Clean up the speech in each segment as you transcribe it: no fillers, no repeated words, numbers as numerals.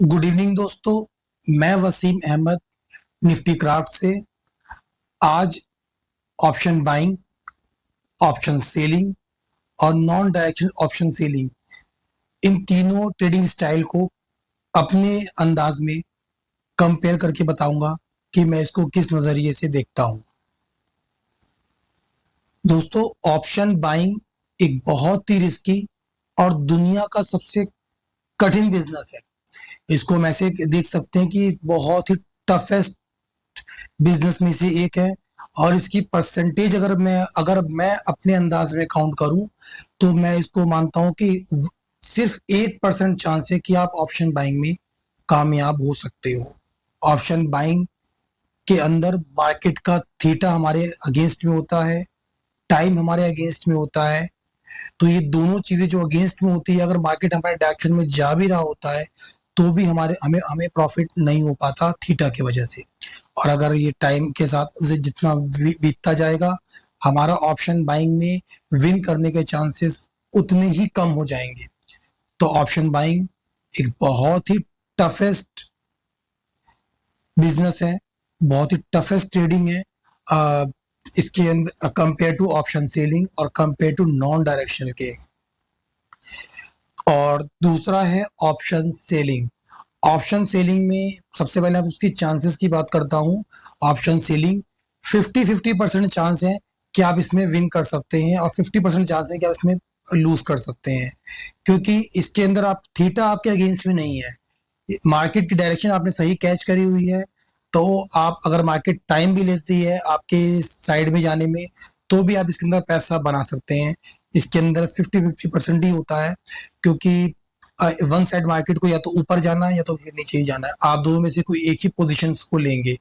Good evening दोस्तों। मैं Wasim Ahmad Nifty craft से आज ऑप्शन बाइंग, ऑप्शन सेलिंग और नॉन डायरेक्शनल ऑप्शन सेलिंग, इन तीनों ट्रेडिंग स्टाइल को अपने अंदाज में कंपेयर करके बताऊंगा कि मैं इसको किस नजरिए से देखता हूं। दोस्तों, ऑप्शन बाइंग एक बहुत ही रिस्की और दुनिया का सबसे कठिन बिजनेस है। इसको हम ऐसे देख सकते हैं कि बहुत ही टफेस्ट बिजनेस में से एक है। और इसकी परसेंटेज अगर मैं अपने अंदाज में काउंट करूं तो मैं इसको मानता हूं कि सिर्फ 1% चांस है कि आप ऑप्शन बाइंग में कामयाब हो सकते हो। ऑप्शन बाइंग के अंदर मार्केट का थीटा हमारे अगेंस्ट में होता है, टाइम हमारे अगेंस्ट में होता है। तो ये दोनों चीजें जो अगेंस्ट में होती है, अगर मार्केट हमारे डायरेक्शन में जा भी रहा होता है तो भी हमारे हमें हमें प्रॉफिट नहीं हो पाता थीटा की वजह से। और अगर ये टाइम के साथ जितना बीतता जाएगा, हमारा ऑप्शन बाइंग में विन करने के चांसेस उतने ही कम हो जाएंगे। तो ऑप्शन बाइंग एक बहुत ही टफेस्ट बिजनेस है, बहुत ही टफेस्ट ट्रेडिंग है इसके अंदर कंपेयर टू ऑप्शन सेलिंग और कंपेयर टू नॉन डायरेक्शनल के। और दूसरा है ऑप्शन सेलिंग। ऑप्शन सेलिंग में सबसे पहले आप उसकी चांसेस की बात करता हूँ। ऑप्शन सेलिंग 50-50% चांस है कि आप इसमें विन कर सकते हैं और 50% चांस है कि आप इसमें लूज कर सकते हैं, क्योंकि इसके अंदर आप थीटा आपके अगेंस्ट में नहीं है। मार्केट की डायरेक्शन आपने सही कैच करी हुई है, तो आप अगर मार्केट टाइम भी लेती है आपके साइड में जाने में तो भी आप इसके अंदर पैसा बना सकते हैं। इसके अंदर 50-50% ही होता है, क्योंकि वन साइड मार्केट को या तो ऊपर जाना है या तो फिर नीचे ही जाना है। आप दोनों में से कोई एक ही पोजीशन को लेंगे।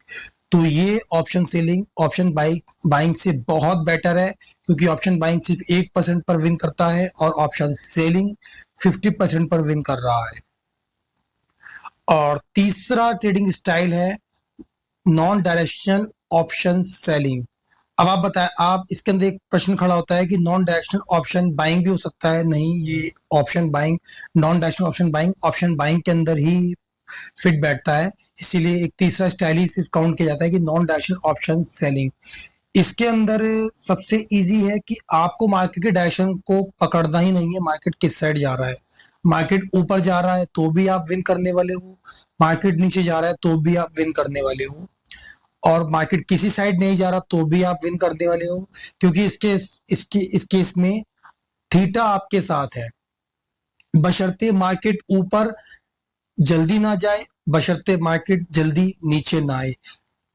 तो ये ऑप्शन सेलिंग ऑप्शन बाइंग से बहुत बेटर है, क्योंकि ऑप्शन बाइंग सिर्फ 1% पर विन करता है और ऑप्शन सेलिंग 50% पर विन कर रहा है। और तीसरा ट्रेडिंग स्टाइल है नॉन डायरेक्शनल ऑप्शन सेलिंग। अब आप बताएं, आप इसके अंदर एक प्रश्न खड़ा होता है कि नॉन डायरेक्शनल ऑप्शन बाइंग भी हो सकता है। नहीं, ये option buying, non directional option buying के अंदर ही फिट बैठता है। इसीलिए एक तीसरा स्टाइल ही सिर्फ काउंट किया जाता है कि नॉन डायरेक्शनल ऑप्शन सेलिंग। इसके अंदर सबसे इजी है कि आपको मार्केट के डायरेक्शन को पकड़ना ही नहीं है, मार्केट किस साइड जा रहा है। मार्केट ऊपर जा रहा है तो भी आप विन करने वाले हो, मार्केट नीचे जा रहा है तो भी आप विन करने वाले हो, और मार्केट किसी साइड नहीं जा रहा तो भी आप विन करने वाले हो, क्योंकि इस केस में थीटा आपके साथ है। बशर्ते मार्केट ऊपर जल्दी ना जाए, बशर्ते मार्केट जल्दी नीचे ना आए।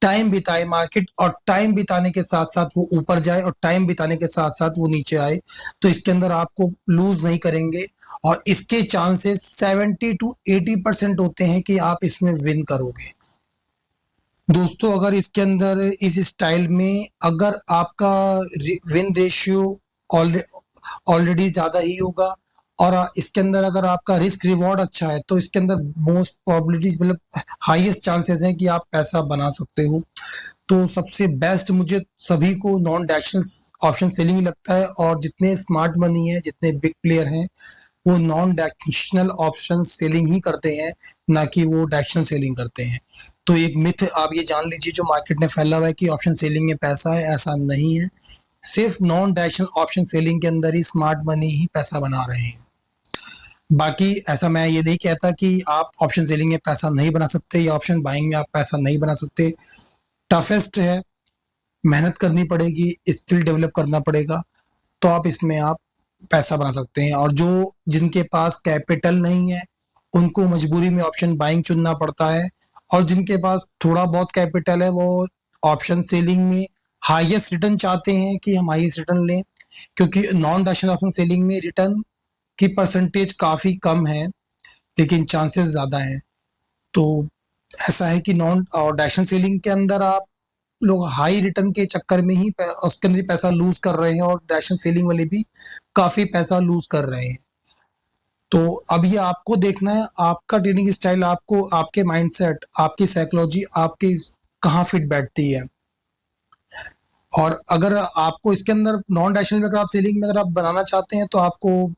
टाइम बिताए मार्केट, और टाइम बिताने के साथ साथ वो ऊपर जाए और टाइम बिताने के साथ साथ वो नीचे आए, तो इसके अंदर आपको लूज नहीं करेंगे। और इसके चांसेस 70-80% होते हैं कि आप इसमें विन करोगे। दोस्तों, अगर इसके अंदर इस स्टाइल में अगर आपका विन रेशियो ऑलरेडी ज्यादा ही होगा और इसके अंदर अगर आपका रिस्क रिवॉर्ड अच्छा है, तो इसके अंदर मोस्ट प्रोबेबिलिटीज मतलब हाईएस्ट चांसेस हैं कि आप पैसा बना सकते हो। तो सबसे बेस्ट मुझे सभी को नॉन डायरेक्शनल ऑप्शन सेलिंग ही लगता है, और जितने स्मार्ट मनी है, जितने बिग प्लेयर हैं, वो नॉन डायरेक्शनल ऑप्शन सेलिंग ही करते हैं, ना कि वो डायरेक्शनल सेलिंग करते हैं। तो एक मिथ आप ये जान लीजिए जो मार्केट में फैला हुआ है कि ऑप्शन सेलिंग में पैसा है, ऐसा नहीं है। सिर्फ नॉन डायरेक्शनल ऑप्शन सेलिंग के अंदर ही स्मार्ट मनी ही पैसा बना रहे हैं। बाकी ऐसा मैं ये नहीं कहता कि आप ऑप्शन सेलिंग में पैसा नहीं बना सकते या ऑप्शन बाइंग में आप पैसा नहीं बना सकते। टफेस्ट है, मेहनत करनी पड़ेगी, स्किल डेवलप करना पड़ेगा, तो आप इसमें आप पैसा बना सकते हैं। और जो जिनके पास कैपिटल नहीं है उनको मजबूरी में ऑप्शन बाइंग चुनना पड़ता है, और जिनके पास थोड़ा बहुत कैपिटल है वो ऑप्शन सेलिंग में हाईएस्ट रिटर्न चाहते हैं कि हम हाईएस्ट रिटर्न लें, क्योंकि नॉन डायरेक्शनल ऑप्शन सेलिंग में रिटर्न की परसेंटेज काफी कम है लेकिन चांसेस ज्यादा हैं। तो ऐसा है कि नॉन और डायरेक्शनल सेलिंग के अंदर आप लोग हाई रिटर्न के चक्कर में ही उसके अंदर पैसा लूज कर रहे हैं, और डायरेक्शनल सेलिंग वाले भी काफी पैसा लूज कर रहे हैं। तो अब ये आपको देखना है, आपका ट्रेडिंग स्टाइल, आपको आपके माइंडसेट, आपकी साइकोलॉजी आपकी कहाँ फिट बैठती है। और अगर आपको इसके अंदर नॉन डायरेक्शनल में अगर आप सेलिंग में अगर आप बनाना चाहते हैं तो आपको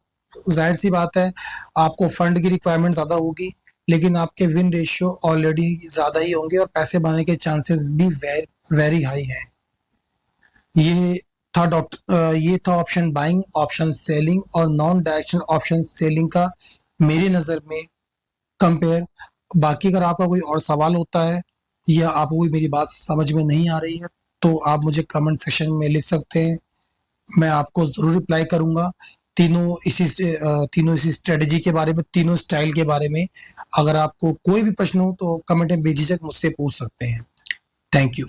जाहिर सी बात है आपको फंड की रिक्वायरमेंट ज्यादा होगी, लेकिन आपके विन रेशियो ऑलरेडी ज़्यादा ही होंगे और पैसे बनाने के चांसेस भी वेरी हाई है। ये था ऑप्शन बाइंग, ऑप्शन सेलिंग और नॉन डायरेक्शनल ऑप्शन सेलिंग का मेरी नज़र में कंपेयर। बाकी अगर आपका कोई और सवाल होता है या आपको कोई मेरी बात समझ में नहीं आ रही है तो आप मुझे कमेंट सेक्शन में लिख सकते हैं, मैं आपको ज़रूर रिप्लाई करूँगा। तीनों इसी स्ट्रेटजी के बारे में, तीनों स्टाइल के बारे में अगर आपको कोई भी प्रश्न हो तो कमेंट में बेझिझक मुझसे पूछ सकते हैं। Thank you.